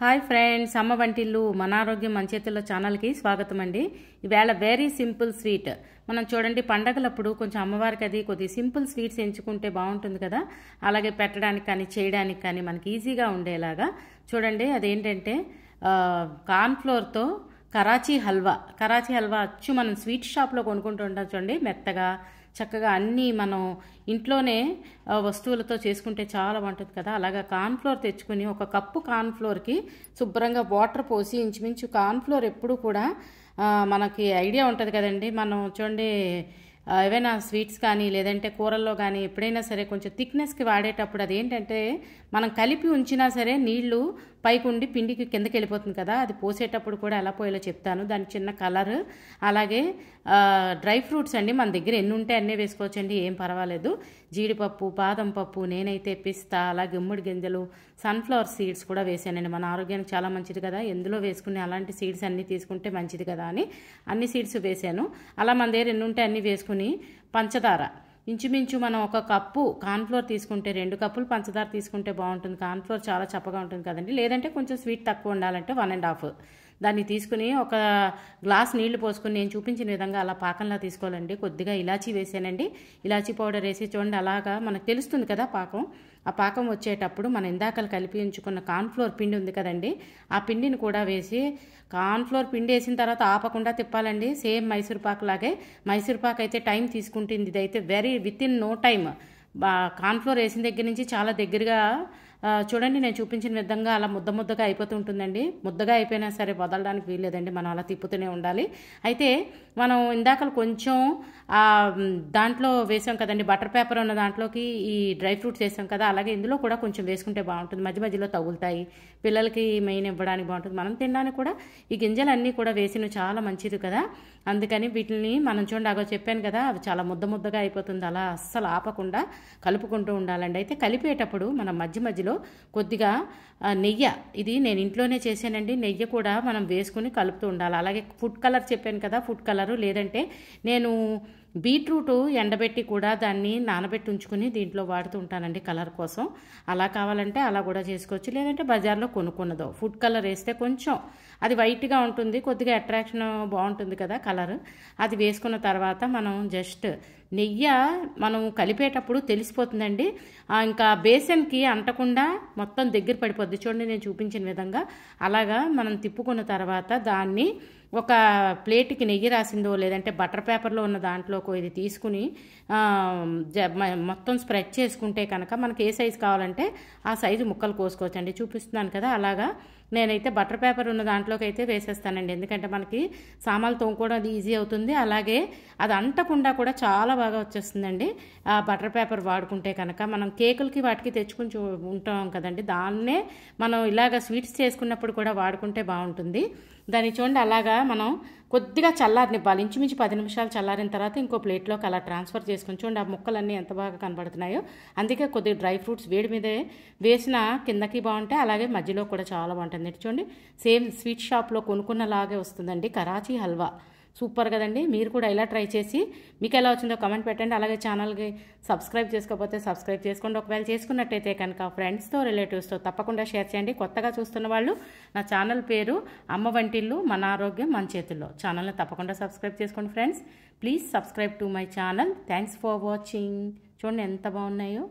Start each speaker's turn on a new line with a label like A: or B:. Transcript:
A: Hi friends, అమ్మ వంటిల్లు మన ఆరోగ్యం మన చేతుల్లో ఛానల్కి స్వాగతం అండి. ఈవేళ వెరీ సింపుల్ స్వీట్. మనం చూడండి, పండగలప్పుడు కొంచెం అమ్మవారికి అది కొద్ది సింపుల్ స్వీట్స్ ఎంచుకుంటే బాగుంటుంది కదా. అలాగే పెట్టడానికి కానీ చేయడానికి కానీ మనకి ఈజీగా ఉండేలాగా చూడండి. అదేంటంటే కార్న్ఫ్లోర్తో కరాచీ హల్వా అచ్చు మనం స్వీట్ షాప్లో కొనుక్కుంటూ ఉంటాం చూడండి. మెత్తగా చక్కగా అన్నీ మనం ఇంట్లోనే వస్తువులతో చేసుకుంటే చాలా బాగుంటుంది కదా. అలాగా కార్న్ఫ్లోర్ తెచ్చుకుని ఒక కప్పు కార్న్ఫ్లోర్కి శుభ్రంగా వాటర్ పోసి, ఇంచుమించు కార్న్ఫ్లోర్ ఎప్పుడు కూడా మనకి ఐడియా ఉంటుంది కదండి. మనం చూడండి, ఏవైనా స్వీట్స్ కానీ లేదంటే కూరల్లో కానీ ఎప్పుడైనా సరే కొంచెం థిక్నెస్కి వాడేటప్పుడు అదేంటంటే మనం కలిపి ఉంచినా సరే నీళ్లు పైకి ఉండి పిండికి కిందకి వెళ్ళిపోతుంది కదా. అది పోసేటప్పుడు కూడా ఎలా పోయేలో చెప్తాను. దాని చిన్న కలర్, అలాగే డ్రై ఫ్రూట్స్ అండి, మన దగ్గర ఎన్ని ఉంటే అన్నీ వేసుకోవచ్చండి, ఏం పర్వాలేదు. జీడిపప్పు, బాదం పప్పు, నేనైతే పిస్తా, అలాగే గుమ్మడి గింజలు, సన్ఫ్లవర్ సీడ్స్ కూడా వేసానండి. మన ఆరోగ్యానికి చాలా మంచిది కదా, ఎందులో వేసుకుని అలాంటి సీడ్స్ అన్నీ తీసుకుంటే మంచిది కదా అని అన్ని సీడ్స్ వేసాను. అలా మన దగ్గర ఎన్ని ఉంటే అన్నీ వేసుకుని పంచదార ఇంచుమించు మనం ఒక కప్పు కార్న్ఫ్లోర్ తీసుకుంటే 2 కప్పులు పంచదార తీసుకుంటే బాగుంటుంది. కార్న్ఫ్లోర్ చాలా చప్పగా ఉంటుంది కదండి. లేదంటే కొంచెం స్వీట్ తక్కువ ఉండాలంటే 1.5 దాన్ని తీసుకుని ఒక గ్లాస్ నీళ్లు పోసుకుని నేను చూపించిన విధంగా అలా పాకంలా తీసుకోవాలండి. కొద్దిగా ఇలాచీ వేసానండి. ఇలాచీ పౌడర్ వేసి చూడండి, అలాగా మనకు తెలుస్తుంది కదా పాకం. ఆ పాకం వచ్చేటప్పుడు మనం ఇందాకలు కలిపి ఉంచుకున్న కార్న్ఫ్లోర్ పిండి ఉంది కదండి, ఆ పిండిని కూడా వేసి కార్న్ఫ్లోర్ పిండి వేసిన తర్వాత ఆపకుండా తిప్పాలండి. సేమ్ మైసూర్ పాక్ లాగే. మైసూర్ పాక్ అయితే టైం తీసుకుంటుంది, ఇదైతే very within no time. Cornflour వేసిన దగ్గర నుంచి చాలా దగ్గరగా చూడండి, నేను చూపించిన విధంగా అలా ముద్దగా అయిపోతూ ఉంటుందండి. ముద్దగా అయిపోయినా సరే వదలడానికి వీల్లేదండి, మనం అలా తిప్పుతూనే ఉండాలి. అయితే మనం ఇందాకలు కొంచెం దాంట్లో వేసాం కదండి, బటర్ పేపర్ ఉన్న దాంట్లోకి ఈ డ్రై ఫ్రూట్స్ వేసాం కదా, అలాగే ఇందులో కూడా కొంచెం వేసుకుంటే బాగుంటుంది. మధ్య మధ్యలో తగులుతాయి, పిల్లలకి మెయిన్ ఇవ్వడానికి బాగుంటుంది. మనం తినడానికి కూడా ఈ గింజలన్నీ కూడా వేసిన చాలా మంచిది కదా. అందుకని వీటిని మనం చూడండి, అగో చెప్పాను కదా, అవి చాలా ముద్దగా అయిపోతుంది. అలా అస్సలు ఆపకుండా కలుపుకుంటూ ఉండాలండి. అయితే కలిపేటప్పుడు మనం మధ్య మధ్యలో కొద్దిగా నెయ్యి, ఇది నేను ఇంట్లోనే చేశానండి, నెయ్యి కూడా మనం వేసుకుని కలుపుతూ ఉండాలి. అలాగే ఫుడ్ కలర్ చెప్పాను కదా, ఫుడ్ కలరు, లేదంటే నేను బీట్రూట్ ఎండబెట్టి కూడా దాన్ని నానబెట్టి ఉంచుకుని దీంట్లో వాడుతూ ఉంటానండి కలర్ కోసం. అలా కావాలంటే అలా కూడా చేసుకోవచ్చు, లేదంటే బజార్లో కొనుక్కున్నదో ఫుడ్ కలర్ వేస్తే కొంచెం అది వైట్గా ఉంటుంది, కొద్దిగా అట్రాక్షన్ బాగుంటుంది కదా కలర్. అది వేసుకున్న తర్వాత మనం జస్ట్ నెయ్యి మనం కలిపేటప్పుడు తెలిసిపోతుందండి. ఇంకా బేసన్కి అంటకుండా మొత్తం దగ్గర పడిపోద్ది. చూడండి, నేను చూపించిన విధంగా అలాగా మనం తిప్పుకున్న తర్వాత దాన్ని ఒక ప్లేట్కి నెయ్యి రాసిందో లేదంటే బటర్ పేపర్లో ఉన్న దాంట్లోకి ఇది తీసుకుని మొత్తం స్ప్రెడ్ చేసుకుంటే కనుక మనకి ఏ సైజు కావాలంటే ఆ సైజు ముక్కలు కోసుకోవచ్చండి. చూపిస్తున్నాను కదా, అలాగా నేనైతే బటర్ పేపర్ ఉన్న దాంట్లోకి అయితే వేసేస్తానండి. ఎందుకంటే మనకి సామాన్లు తోముకోవడం అది ఈజీ అవుతుంది, అలాగే అది అంటకుండా కూడా చాలా బాగా వచ్చేస్తుందండి ఆ బటర్ పేపర్ వాడుకుంటే కనుక. మనం కేకులకి వాటికి తెచ్చుకుని ఉంటాం కదండి, దాన్నే మనం ఇలాగ స్వీట్స్ చేసుకున్నప్పుడు కూడా వాడుకుంటే బాగుంటుంది. దాన్ని చూడండి, అలాగా మనం కొద్దిగా చల్లారనివ్వాలి. ఇంచుమించు 10 నిమిషాలు చల్లారిన తర్వాత ఇంకో ప్లేట్లోకి అలా ట్రాన్స్ఫర్ చేసుకుని చూడండి, ఆ ముక్కలన్నీ ఎంత బాగా కనబడుతున్నాయో. అందుకే కొద్దిగా డ్రై ఫ్రూట్స్ వేడి మీదే వేసిన కిందకి బాగుంటాయి, అలాగే మధ్యలో కూడా చాలా బాగుంటుంది. చూడండి, సేమ్ స్వీట్ షాప్లో కొనుక్కున్నలాగే వస్తుందండి కరాచీ హల్వా. సూపర్ కదండి. మీరు కూడా ఇలా ట్రై చేసి మీకు ఎలా వచ్చిందో కామెంట్ పెట్టండి. అలాగే ఛానల్కి సబ్స్క్రైబ్ చేసుకోకపోతే సబ్స్క్రైబ్ చేసుకోండి. ఒకవేళ చేసుకున్నట్టయితే కనుక ఫ్రెండ్స్తో రిలేటివ్స్తో తప్పకుండా షేర్ చేయండి. కొత్తగా చూస్తున్న వాళ్ళు, నా ఛానల్ పేరు అమ్మ వంటిల్లు మన ఆరోగ్యం మన చేతుల్లో. ఛానల్ని తప్పకుండా సబ్స్క్రైబ్ చేసుకోండి friends. Please subscribe to my channel. Thanks for watching. చూడండి ఎంత బాగున్నాయో.